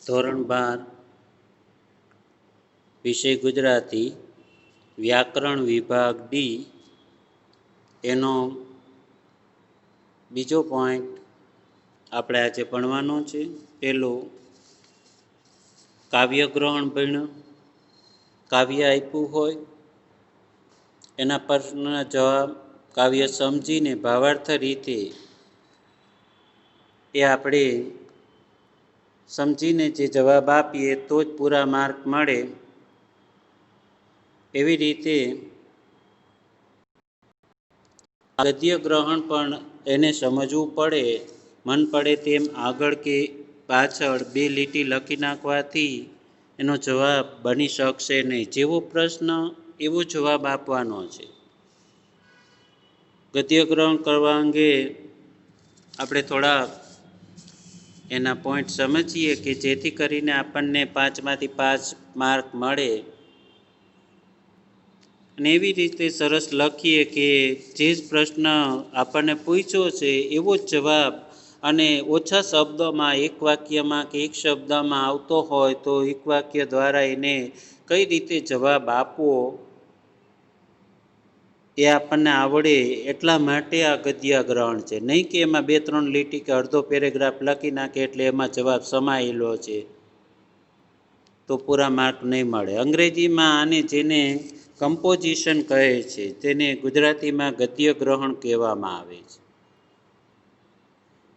ધોરણ 12 વિષય ગુજરાતી વ્યાકરણ વિભાગ ડી એનો બીજો પોઈન્ટ આપણે આજે ભણવાનો છે. પહેલું કાવ્યગ્રહણ ભણ્યો. કાવ્ય આપ્યું હોય એના પ્રશ્નના જવાબ કાવ્ય સમજીને ભાવાર્થ રીતે એ આપણે સમજીને જે જવાબ આપીએ તો જ પૂરા માર્ક મળે. એવી રીતે ગદ્ય ગ્રહણ પણ એને સમજવું પડે. મન પડે તેમ આગળ કે પાછળ બે લીટી લખી નાખવાથી એનો જવાબ બની શકશે નહીં. જેવો પ્રશ્ન એવો જવાબ આપવાનો છે. ગદ્ય ગ્રહણ કરવા અંગે આપણે થોડા એના પોઈન્ટ સમજીએ કે જેથી કરીને આપણને 5માંથી 5 માર્ક મળે. અને એવી રીતે સરસ લખીએ કે જે જ પ્રશ્ન આપણને પૂછ્યો છે એવો જ જવાબ અને ઓછા શબ્દોમાં એક વાક્યમાં કે એક શબ્દમાં આવતો હોય તો એક વાક્ય દ્વારા એને કઈ રીતે જવાબ આપવો એ આપણને આવડે. એટલા માટે આ ગદ્ય ગ્રહણ છે. નહીં કે એમાં 2-3 લીટી કે અડધો પેરેગ્રાફ લખી નાખે એટલે એમાં જવાબ સમાયેલો છે તો પૂરા માર્ક નહીં મળે. અંગ્રેજીમાં આને જેને કમ્પોઝિશન કહે છે તેને ગુજરાતીમાં ગદ્ય ગ્રહણ કહેવામાં આવે છે.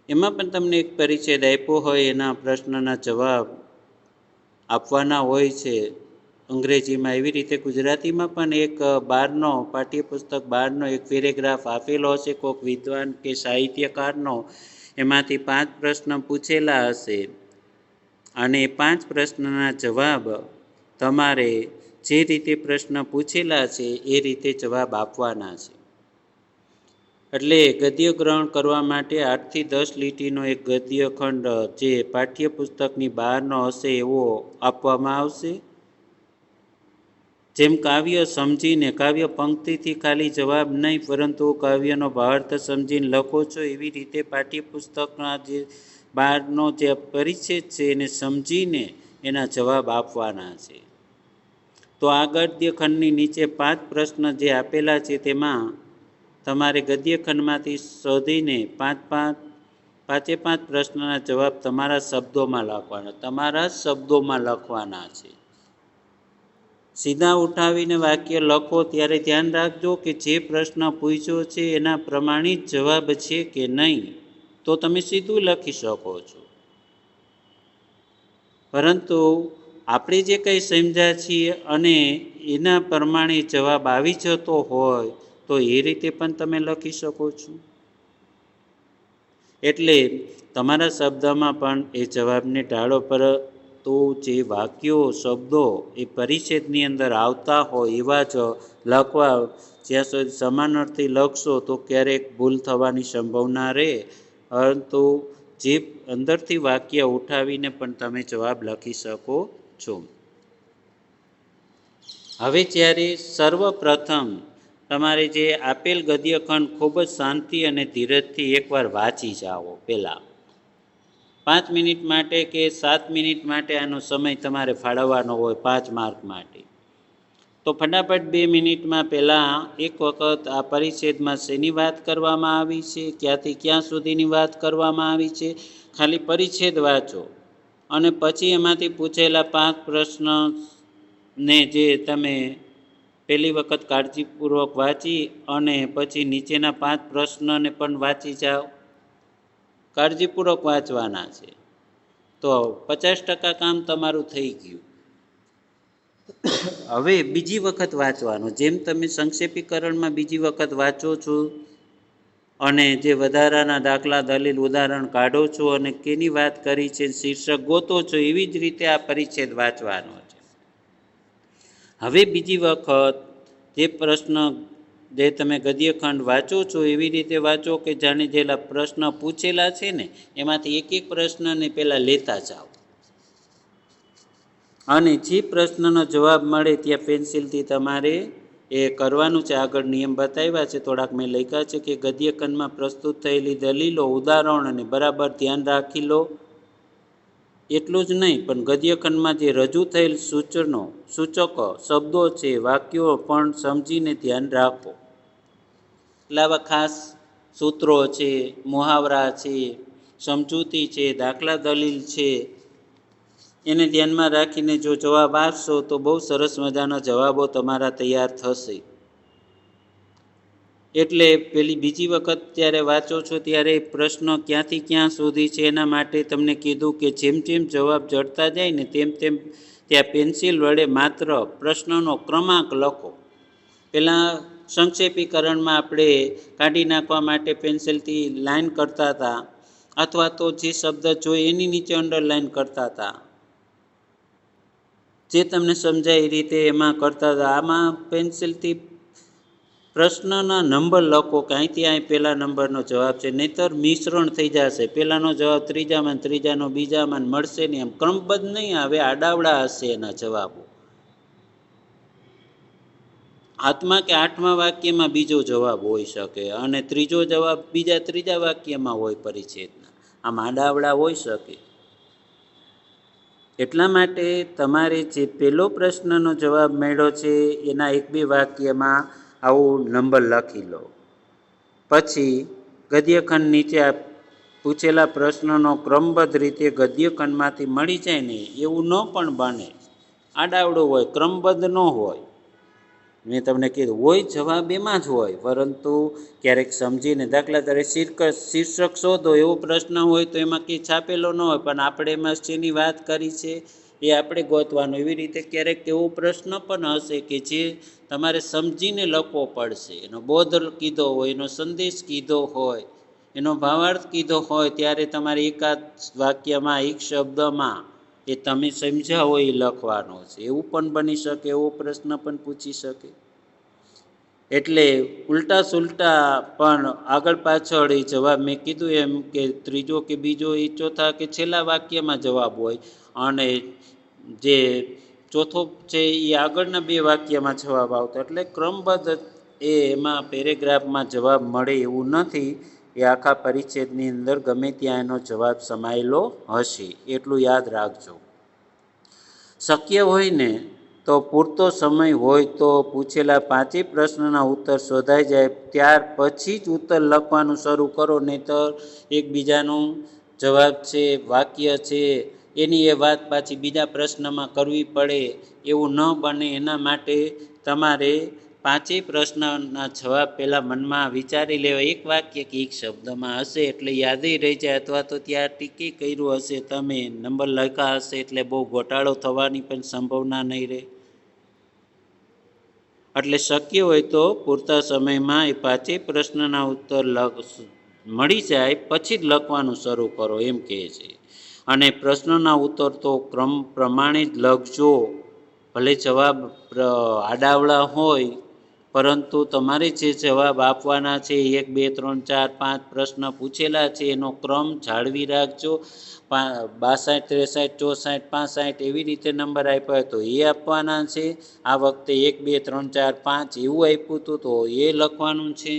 એમાં પણ તમને એક પરિચ્છેદ આપ્યો હોય એના પ્રશ્નના જવાબ આપવાના હોય છે અંગ્રેજીમાં. એવી રીતે ગુજરાતીમાં પણ એક 12નો પાઠ્યપુસ્તક 12નો એક પેરેગ્રાફ આપેલો હશે કોઈક વિદ્વાન કે સાહિત્યકારનો. એમાંથી 5 પ્રશ્ન પૂછેલા હશે અને 5 પ્રશ્નના જવાબ તમારે જે રીતે પ્રશ્ન પૂછેલા છે એ રીતે જવાબ આપવાના છે. એટલે ગદ્ય ગ્રહણ કરવા માટે 8થી 10 લીટીનો એક ગદ્ય ખંડ જે પાઠ્યપુસ્તકની બહારનો હશે એવો આપવામાં આવશે. જેમ કાવ્ય સમજીને કાવ્ય પંક્તિથી ખાલી જવાબ નહીં પરંતુ કાવ્યનો ભાવાર્થ સમજીને લખો છો એવી રીતે પાઠ્યપુસ્તકના જે બહારનો જે પરિચ્છેદ છે એને સમજીને એના જવાબ આપવાના છે. તો આ ગદ્યખંડની નીચે 5 પ્રશ્ન જે આપેલા છે તેમાં તમારે ગદ્યખંડમાંથી શોધીને 5 પ્રશ્નના જવાબ તમારા શબ્દોમાં લખવાના. તમારા શબ્દોમાં લખવાના છે. સીધા ઉઠાવીને વાક્ય લખો ત્યારે ધ્યાન રાખજો કે જે પ્રશ્ન પૂછ્યો છે એના પ્રમાણિત જવાબ છે કે નહીં. તો તમે સીધું લખી શકો છો. પરંતુ આપણે જે કંઈ સમજ્યા છીએ અને એના પ્રમાણે જવાબ આવી જતો હોય તો એ રીતે પણ તમે લખી શકો છો. એટલે તમારા શબ્દમાં પણ એ જવાબને ઢાળો. પરંતુ જે વાક્યો શબ્દો એ પરિચ્છેદની અંદર આવતા હોય એવા જ લખવા. જ્યાં સુધી સમાનાર્થી લખશો તો ક્યારેક ભૂલ થવાની સંભાવના રહે. પરંતુ જે અંદરથી વાક્ય ઉઠાવીને પણ તમે જવાબ લખી શકો છો. હવે જ્યારે સર્વપ્રથમ તમારે જે આપેલ ગદ્યખંડ ખૂબ જ શાંતિ અને ધીરજથી એકવાર વાંચી જાઓ. પહેલાં 5 મિનિટ માટે કે 7 મિનિટ માટે આનો સમય તમારે ફાળવવાનો હોય 5 માર્ક માટે. તો ફટાફટ 2 મિનિટમાં પહેલાં એક વખત આ પરિચ્છેદમાં શેની વાત કરવામાં આવી છે, ક્યાંથી ક્યાં સુધીની વાત કરવામાં આવી છે, ખાલી પરિચ્છેદ વાંચો અને પછી એમાંથી પૂછેલા 5 પ્રશ્નને જે તમે પહેલી વખત કાળજીપૂર્વક વાંચી અને પછી નીચેના 5 પ્રશ્નને પણ વાંચી જાઓ. કાળજીપૂર્વક વાંચવાના છે તો 50% કામ તમારું થઈ ગયું. હવે બીજી વખત વાંચવાનું. જેમ તમે સંક્ષેપીકરણમાં બીજી વખત વાંચો છો અને જે વધારાના દાખલા દલીલ ઉદાહરણ કાઢો છો અને કેની વાત કરી છે શીર્ષક ગોતો છો એવી જ રીતે આ પરિચ્છેદ વાંચવાનો છે. હવે બીજી વખત જે પ્રશ્ન જે તમે ગદ્યખંડ વાંચો છો એવી રીતે વાંચો કે જાણે જેલા પ્રશ્ન પૂછેલા છે ને એમાંથી એક પ્રશ્નને પહેલાં લેતા જાઓ અને જે પ્રશ્નનો જવાબ મળે ત્યાં પેન્સિલથી તમારે એ કરવાનું છે. આગળ નિયમ બતાવ્યા છે થોડાક મેં લખ્યા છે કે ગદ્યખંડમાં પ્રસ્તુત થયેલી દલીલો ઉદાહરણોને બરાબર ધ્યાન રાખી લો. એટલું જ નહીં, પણ ગદ્યખંડમાં જે રજૂ થયેલ સૂચકો શબ્દો છે, વાક્યો પણ સમજીને ધ્યાન રાખો. એટલે આવા ખાસ સૂત્રો છે, મુહાવરા છે, સમજૂતી છે, દાખલા દલીલ છે, એને ધ્યાનમાં રાખીને જો જવાબ આપશો તો બહુ સરસ મજાના જવાબો તમારા તૈયાર થશે. એટલે બીજી વખત જ્યારે વાંચો છો ત્યારે પ્રશ્ન ક્યાંથી ક્યાં સુધી છે એના માટે તમને કીધું કે જેમ જેમ જવાબ જડતા જાય ને તેમ તેમ ત્યાં પેન્સિલ વડે માત્ર પ્રશ્નનો ક્રમાંક લખો. પહેલાં સંક્ષેપીકરણમાં આપણે કાઢી નાખવા માટે પેન્સિલથી લાઈન કરતા હતા, અથવા તો જે શબ્દ જોઈએ એની નીચે અંડરલાઈન કરતા હતા. જે તમને સમજાય એ રીતે એમાં કરતા હતા. આમાં પેન્સિલથી પ્રશ્નના નંબર લખો કે અહીંથી અહીં પહેલા નંબરનો જવાબ છે, નહીંતર મિશ્રણ થઈ જશે. પહેલાંનો જવાબ ત્રીજામાં, ત્રીજાનો બીજામાં મળશે નહીં. એમ ક્રમબદ્ધ નહીં આવે, આડાવડા હશે એના જવાબો. 7મા કે 8મા વાક્યમાં બીજો જવાબ હોઈ શકે અને ત્રીજો જવાબ ત્રીજા વાક્યમાં હોય પરિચ્છેદના. આમ આડાવડા હોઈ શકે. એટલા માટે તમારે જે પહેલો પ્રશ્નનો જવાબ મળ્યો છે એના 1-2 વાક્યમાં આવો નંબર લખી લો. પછી ગદ્યખંડ નીચે પૂછેલા પ્રશ્નનો ક્રમબદ્ધ રીતે ગદ્યખંડમાંથી મળી જાય ને એવું ન પણ બને. આડાવડો હોય, ક્રમબદ્ધ ન હોય. મેં તમને કીધું હોય જવાબ એમાં જ હોય, પરંતુ ક્યારેક સમજીને, દાખલા તરીકે શીર્ષક શોધો એવો પ્રશ્ન હોય તો એમાં કંઈ છાપેલો ન હોય, પણ આપણે એમાં શેની વાત કરી છે એ આપણે ગોતવાનું. એવી રીતે ક્યારેક એવો પ્રશ્ન પણ હશે કે જે તમારે સમજીને લખવો પડશે. એનો બોધ કીધો હોય, એનો સંદેશ કીધો હોય, એનો ભાવાર્થ કીધો હોય, ત્યારે તમારે એકાદ વાક્યમાં, એક શબ્દમાં એ તમે સમજ્યા હોય એ લખવાનો છે. એવું પણ બની શકે, એવો પ્રશ્ન પણ પૂછી શકે. એટલે ઉલટા સુલટા પણ આગળ પાછળ એ જવાબ મેં કીધું એમ કે ત્રીજો કે બીજો એ ચોથા કે છેલ્લા વાક્યમાં જવાબ હોય, અને જે ચોથો છે એ આગળના 2 વાક્યમાં જવાબ આવતો. એટલે ક્રમબદ્ધ એમાં પેરેગ્રાફમાં જવાબ મળે એવું નથી. એ આખા પરિચ્છેદની અંદર ગમે ત્યાં એનો જવાબ સમાયેલો હશે, એટલું યાદ રાખજો. શક્ય હોય ને તો પૂરતો સમય હોય તો પૂછેલા 5 પ્રશ્નના ઉત્તર શોધાઈ જાય ત્યાર પછી જ ઉત્તર લખવાનું શરૂ કરો. નહીંતર એકબીજાનો જવાબ છે, વાક્ય છે, એની એ વાત પાછી બીજા પ્રશ્નમાં કરવી પડે એવું ન બને. એના માટે તમારે 5 પ્રશ્નના જવાબ પહેલાં મનમાં વિચારી લેવા. એક વાક્ય કે એક શબ્દમાં હશે એટલે યાદી રહી જાય, અથવા તો ત્યાં ટીકી કર્યું હશે, તમે નંબર લખ્યા હશે એટલે બહુ ગોટાળો થવાની પણ સંભાવના નહીં રહે. એટલે શક્ય હોય તો પૂરતા સમયમાં એ 5 પ્રશ્નના ઉત્તર મળી જાય પછી જ લખવાનું શરૂ કરો એમ કહે છે. અને પ્રશ્નના ઉત્તર તો ક્રમ પ્રમાણે જ લખજો. ભલે જવાબ આડાવડા હોય, પરંતુ તમારે જે જવાબ આપવાના છે 1, 2, 3, 4, 5 પ્રશ્ન પૂછેલા છે એનો ક્રમ જાળવી રાખજો. 62, 63, 64, 65 એવી રીતે નંબર આપ્યા હોય તો એ આપવાના છે. આ વખતે 1, 2, 3, 4, 5 એવું આપ્યું હતું તો એ લખવાનું છે.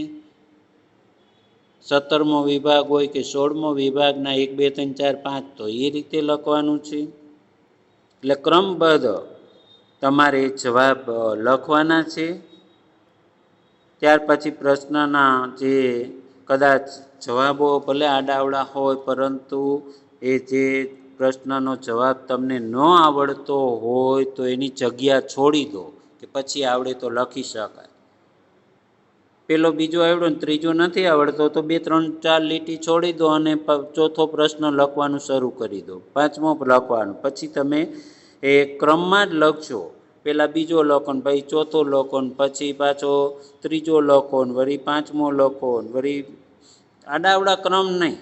17મો વિભાગ હોય કે 16મો વિભાગના 1, 2, 3, 4, 5 તો એ રીતે લખવાનું છે. એટલે ક્રમબદ્ધ તમારે જવાબ લખવાના છે. ત્યાર પછી પ્રશ્નના જે કદાચ જવાબો ભલે આડાવડા હોય, પરંતુ એ જે પ્રશ્નનો જવાબ તમને ન આવડતો હોય તો એની જગ્યા છોડી દો કે પછી આવડે તો લખી શકાય. પેલો બીજો આવડ્યો ને ત્રીજો નથી આવડતો તો 2, 3, 4 લીટી છોડી દો અને ચોથો પ્રશ્ન લખવાનું શરૂ કરી દો. 5મો લખવાનું, પછી તમે એ ક્રમમાં જ લખજો. પહેલાં બીજો લખો ને પછી ચોથો લખો ને પછી પાછો ત્રીજો લખો ને વળી 5મો લખો ને વળી આડાવડા ક્રમ નહીં.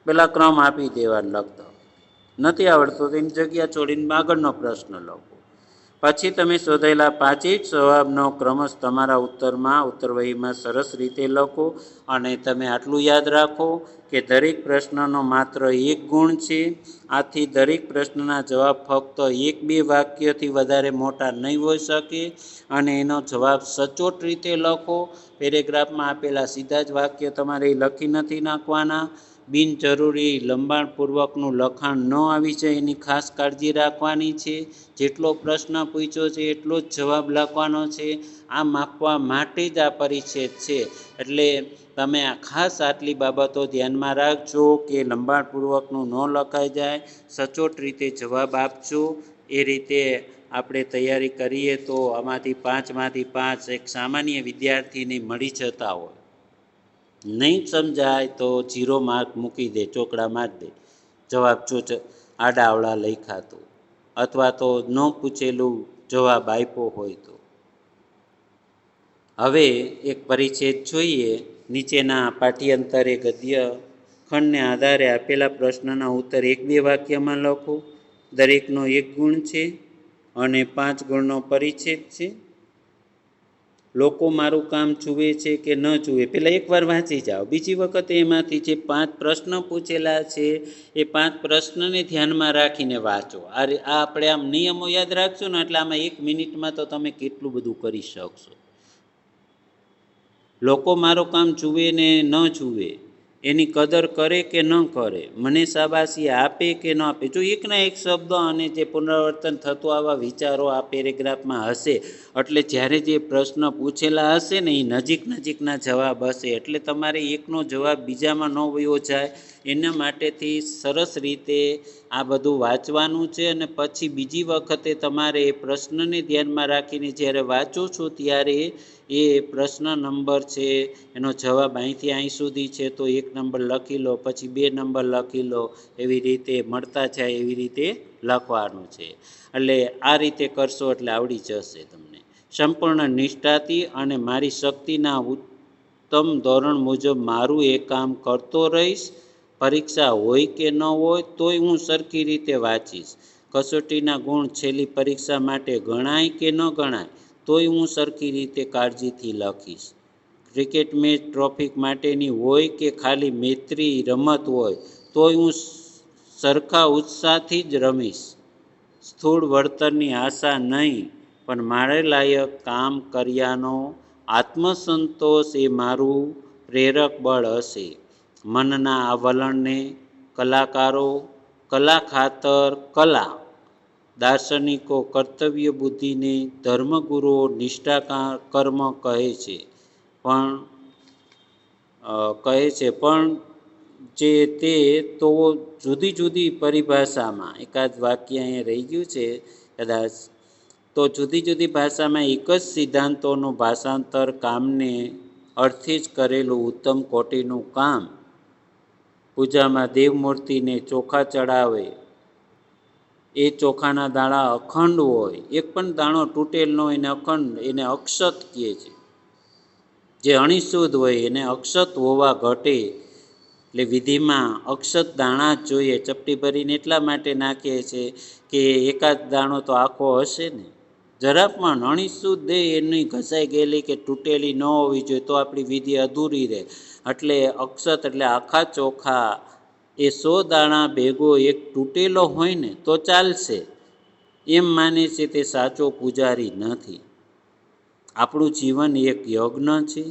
પહેલાં ક્રમ આપી દેવાનો લખતા. નથી આવડતો તો એની જગ્યા છોડીને આગળનો પ્રશ્ન લખો. પછી તમે શોધેલા 5 જવાબનો ક્રમશ તમારા ઉત્તરવહીમાં સરસ રીતે લખો. અને તમે આટલું યાદ રાખો કે દરેક પ્રશ્નનો માત્ર 1 ગુણ છે. આથી દરેક પ્રશ્નના જવાબ ફક્ત 1-2 વાક્યથી વધારે મોટા નહીં હોઈ શકે. અને એનો જવાબ સચોટ રીતે લખો. પેરેગ્રાફમાં આપેલા સીધા જ વાક્ય તમારે લખી નથી નાખવાના. બિનજરૂરી લંબાણપૂર્વકનું લખાણ ન આવી જાય એની ખાસ કાળજી રાખવાની છે. જેટલો પ્રશ્ન પૂછ્યો છે એટલો જ જવાબ લખવાનો છે. આ માપવા માટે જ આ પરિચ્છેદ છે. એટલે તમે આ ખાસ આટલી બાબતો ધ્યાનમાં રાખજો કે લંબાણપૂર્વકનું ન લખાઈ જાય, સચોટ રીતે જવાબ આપજો. એ રીતે આપણે તૈયારી કરીએ તો આમાંથી 5માંથી 5 એક સામાન્ય વિદ્યાર્થીને મળી જતા હોય. નહીં સમજાય તો 0 માર્ક મૂકી દે, ચોકડા મારી દે, જવાબ જો આડાઅવળા લખ્યા તો, અથવા તો ન પૂછેલું જવાબ આપ્યો હોય તો. હવે એક પરિચ્છેદ જોઈએ. નીચેના પાઠ્યાંતરે ગદ્ય ખંડને આધારે આપેલા પ્રશ્નના ઉત્તર 1-2 વાક્યમાં લખો. દરેકનો 1 ગુણ છે અને 5 ગુણનો પરિચ્છેદ છે. લોકો મારું કામ જુએ છે કે ન જુએ, પહેલાં એકવાર વાંચી જાઓ. બીજી વખતે એમાંથી જે 5 પ્રશ્ન પૂછેલા છે એ 5 પ્રશ્નને ધ્યાનમાં રાખીને વાંચો. આ આપણે આમ નિયમો યાદ રાખશો ને એટલે આમાં 1 મિનિટમાં તો તમે કેટલું બધું કરી શકશો. લોકો મારું કામ જુએ ને ન જુએ, એની કદર કરે કે ન કરે, મને શાબાશી આપે કે ન આપે. જો એકના એક શબ્દ અને જે પુનરાવર્તન થતું આવા વિચારો આ પેરેગ્રાફમાં હશે, એટલે જ્યારે જે પ્રશ્ન પૂછેલા હશે ને એ નજીકના જવાબ હશે. એટલે તમારે એકનો જવાબ બીજામાં ન વયો જાય એના માટેથી સરસ રીતે આ બધું વાંચવાનું છે. અને પછી બીજી વખતે તમારે એ પ્રશ્નને ધ્યાનમાં રાખીને જ્યારે વાંચો છો ત્યારે એ પ્રશ્ન નંબર છે એનો જવાબ અહીંથી અહીં સુધી છે તો 1 નંબર લખી લો, પછી 2 નંબર લખી લો, એવી રીતે મળતા જાય એવી રીતે લખવાનું છે. એટલે આ રીતે કરશો એટલે આવડી જશે તમને. સંપૂર્ણ નિષ્ઠાથી અને મારી શક્તિના ઉત્તમ ધોરણ મુજબ મારું એ કામ કરતો રહીશ. પરીક્ષા હોય કે ન હોય તોય હું સરખી રીતે વાંચીશ. કસોટીના ગુણ છેલ્લી પરીક્ષા માટે ગણાય કે ન ગણાય તોય હું સરખી રીતે કાળજીથી લખીશ. ક્રિકેટ મેચ ટ્રોફી માટેની હોય કે ખાલી મૈત્રી રમત હોય તોય હું સરખા ઉત્સાહથી જ રમીશ. સ્થૂળ વળતરની આશા નહીં, પણ મારે લાયક કામ કર્યાનો આત્મસંતોષ એ મારું પ્રેરક બળ હશે. મનના આ વલણને કલાકારો કલા ખાતર કલા, દાર્શનિકો કર્તવ્ય બુદ્ધિને, ધર્મગુરુઓ નિષ્ઠા કર્મ કહે છે. પણ જે તે તો જુદી જુદી પરિભાષામાં, એકાદ વાક્ય અહીંયા રહી ગયું છે કદાચ, તો જુદી જુદી ભાષામાં એક જ સિદ્ધાંતોનું ભાષાંતર કામને અર્થે જ કરેલું ઉત્તમ કોટીનું કામ. પૂજામાં દેવમૂર્તિને ચોખા ચડાવે એ ચોખાના દાણા અખંડ હોય, એક પણ દાણો તૂટેલ ન હોય એને અખંડ, એને અક્ષત કહે છે. જે અણિશુદ્ધ હોય એને અક્ષત હોવા ઘટે. એટલે વિધિમાં અક્ષત દાણા જ જોઈએ. ચપટી ભરીને એટલા માટે નાખીએ છે કે એકાદ દાણો તો આખો હશે ને. જરા પણ અણિશુદ્ધ દે એની ઘસાઈ ગયેલી કે તૂટેલી ન હોવી જોઈએ તો આપણી વિધિ અધૂરી રહે. એટલે અક્ષત એટલે આખા ચોખા એ 100 દાણા ભેગો એક તૂટેલો હોય ને તો ચાલશે, એમ માને છે તે સાચો પૂજારી નથી. આપણું જીવન એક યજ્ઞ છે.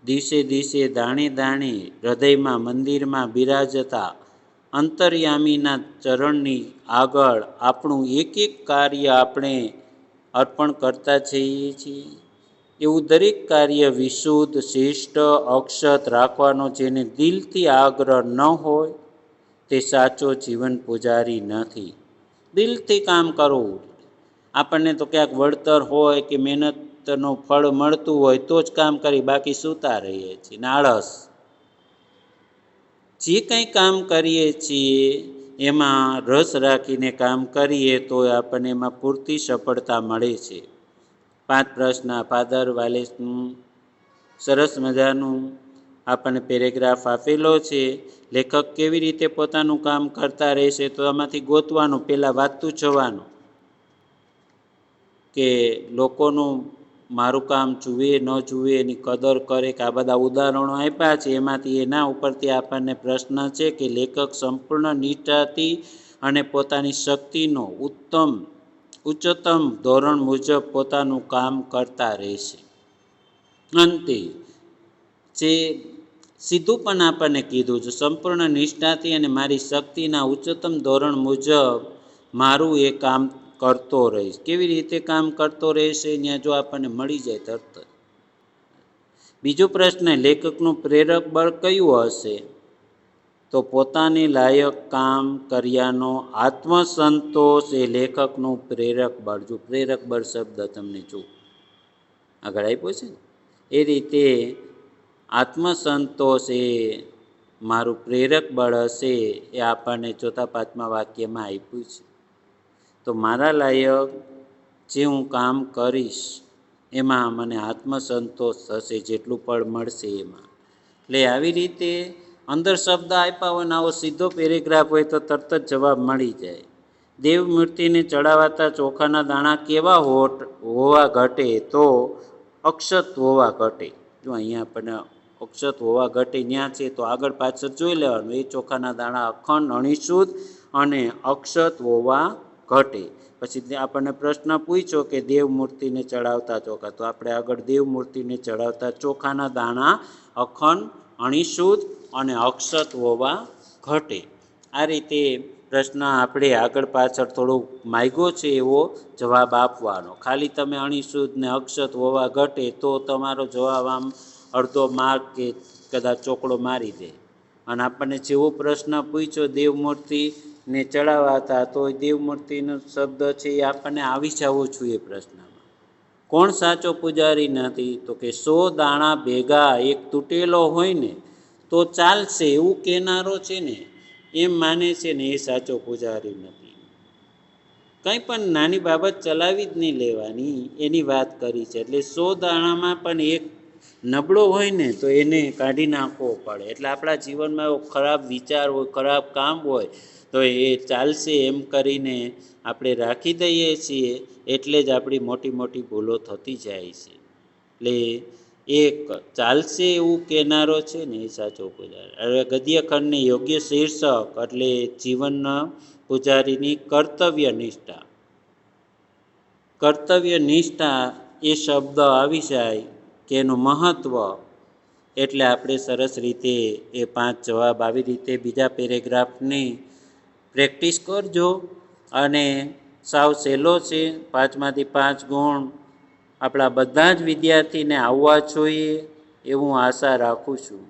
દિવસે દિવસે દાણે દાણે હૃદયમાં મંદિરમાં બિરાજતા અંતર્યામીના ચરણની આગળ આપણું એક એક કાર્ય આપણે અર્પણ કરતા જઈએ છીએ. એવું દરેક કાર્ય વિશુદ્ધ, શિષ્ટ, અક્ષત રાખવાનો જેને દિલથી આગ્રહ ન હોય તે સાચો જીવન પૂજારી નથી. દિલથી કામ કરવું. આપણને તો ક્યાંક વળતર હોય કે મહેનતનું ફળ મળતું હોય તો જ કામ કરી, બાકી સૂતા રહીએ છીએ ને આળસ. જે કંઈ કામ કરીએ છીએ એમાં રસ રાખીને કામ કરીએ તો આપણને એમાં પૂરતી સફળતા મળે છે. 5 પ્રશ્ન ફાધર વાલેસનું સરસ મજાનું આપણને પેરેગ્રાફ આપેલો છે. લેખક કેવી રીતે પોતાનું કામ કરતા રહેશે તો આમાંથી ગોતવાનું, પહેલાં વાંચતું જવાનું કે લોકોનું મારું કામ જુએ ન જુએ એની કદર કરે કે આ બધા ઉદાહરણો આપ્યા છે. એમાંથી એના ઉપરથી આપણને પ્રશ્ન છે કે લેખક સંપૂર્ણ નિષ્ઠાથી અને પોતાની શક્તિનો ઉચ્ચતમ ધોરણ મુજબ પોતાનું કામ કરતા રહેશે. અંતે જે સીધું પણ આપણને કીધું છે, સંપૂર્ણ નિષ્ઠાથી અને મારી શક્તિના ઉચ્ચતમ ધોરણ મુજબ મારું એ કામ કરતો રહીશ. કેવી રીતે કામ કરતો રહેશે ત્યાં જો આપણને મળી જાય તરત. બીજો પ્રશ્ન, લેખકનું પ્રેરક બળ કયું હશે? તો પોતાની લાયક કામ કર્યાનો આત્મસંતોષ એ લેખકનું પ્રેરક બળ. જો પ્રેરક બળ શબ્દ તમને જો આગળ આપ્યો છે ને એ રીતે આત્મસંતોષ એ મારું પ્રેરક બળ હશે એ આપણને ચોથા પાંચમા વાક્યમાં આપ્યું છે. તો મારા લાયક જે હું કામ કરીશ એમાં મને આત્મસંતોષ થશે, જેટલું ફળ મળશે એમાં. એટલે આવી રીતે અંદર શબ્દ આપ્યા હોય ને આવો સીધો પેરેગ્રાફ હોય તો તરત જ જવાબ મળી જાય. દેવ મૂર્તિને ચડાવાતા ચોખાના દાણા કેવા હોવા ઘટે? તો અક્ષત હોવા ઘટે. જો અહીંયા આપણને અક્ષત હોવા ઘટે ત્યાં છે તો આગળ પાછળ જોઈ લેવાનું. એ ચોખાના દાણા અખંડ, અણીશુદ્ધ અને અક્ષત હોવા ઘટે. પછી આપણને પ્રશ્ન પૂછ્યો કે દેવ મૂર્તિને ચડાવતા ચોખા, તો આપણે આગળ દેવ મૂર્તિને ચડાવતા ચોખાના દાણા અખંડ, અણીશુદ્ધ અને અક્ષત હોવા ઘટે. આ રીતે પ્રશ્ન આપણે આગળ પાછળ થોડુંક માગ્યો છે એવો જવાબ આપવાનો. ખાલી તમે અણીશુદ્ધ ને અક્ષત હોવા ઘટે તો તમારો જવાબ આમ અડધો માર્ક કે કદાચ ચોકડો મારી દે. અને આપણને જેવો પ્રશ્ન પૂછ્યો દેવમૂર્તિને ચડાવાતા, તો દેવમૂર્તિનો શબ્દ છે એ આપણને આવી જવો જોઈએ પ્રશ્નમાં. કોણ સાચો પૂજારી નથી? તો કે 100 દાણા ભેગા એક તૂટેલો હોય ને તો ચાલશે એવું કહેનારો છે ને એમ માને છે ને એ સાચો પૂજારી નથી. કંઈ પણ નાની બાબત ચલાવી જ નહીં લેવાની એની વાત કરી છે. એટલે 100 દાણામાં પણ એક નબળો હોય ને તો એને કાઢી નાખવો પડે. એટલે આપણા જીવનમાં એવો ખરાબ વિચાર હોય, ખરાબ કામ હોય તો એ ચાલશે એમ કરીને આપણે રાખી દઈએ છીએ, એટલે જ આપણી મોટી મોટી ભૂલો થતી જાય છે. એટલે એક ચાલશે એવું કહેનારો છે ને એ સાચો પૂજારી. હવે ગદ્યખંડને યોગ્ય શીર્ષક એટલે જીવનના પૂજારીની કર્તવ્ય નિષ્ઠા. કર્તવ્ય નિષ્ઠા એ શબ્દ આવી જાય કે એનું મહત્ત્વ, એટલે આપણે સરસ રીતે એ 5 જવાબ આવી રીતે બીજા પેરેગ્રાફની પ્રેક્ટિસ કરજો. અને સાવ સહેલો છે, 5માંથી 5 ગુણ આપણા બધા જ વિદ્યાર્થીને આવવા જોઈએ એવું આશા રાખું છું.